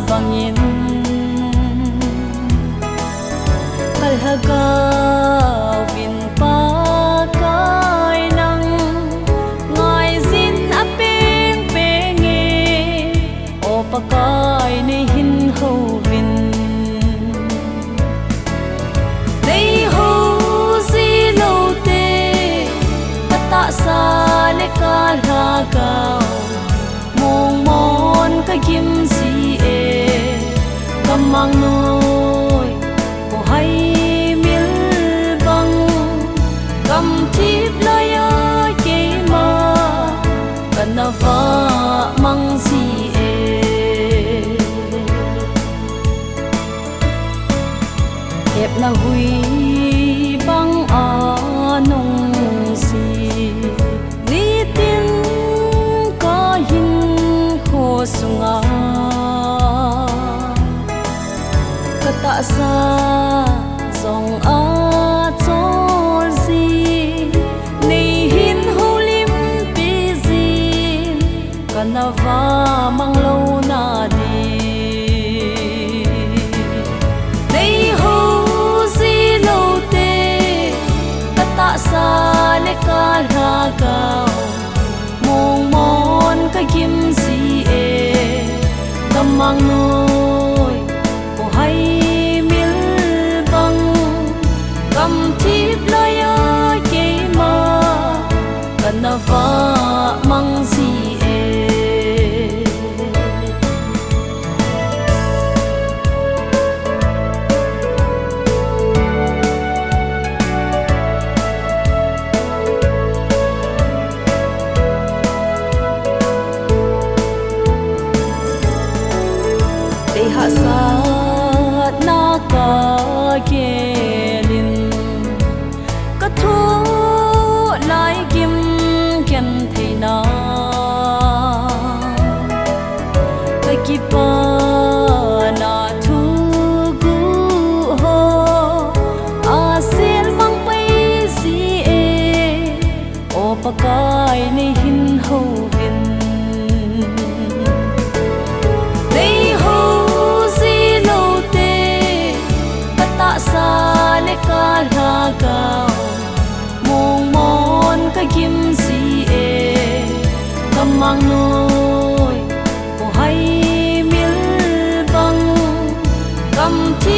bangin kalhaga win pa kai nang ngai zin apeng pengi o pakai nei hin ho win nei ho zi lo te pata sa le kalhaga mong mon ka kim si e kamang noi ko hai mil bang kam tip la ya ke ma kanava mang si e hep na hui bang anong si ni tin ka hin kho sunga kata sa song a chol si nei hin holim pi zin kanava manglo na di nei ho si lo te kata sa le ka ra ka mong mon ka kim si e kamang noi ko hai mil bang kam tip la ya ke ma kanava mang si e ha sa na ka gelin ka thu lai kim ken theina ka ki pa na thu gu ho a sel mang pai si e o pakai nei hin ho vin sa le ka ra ka mong mon ka kim si e kamang noi ko hai mil bang kam thi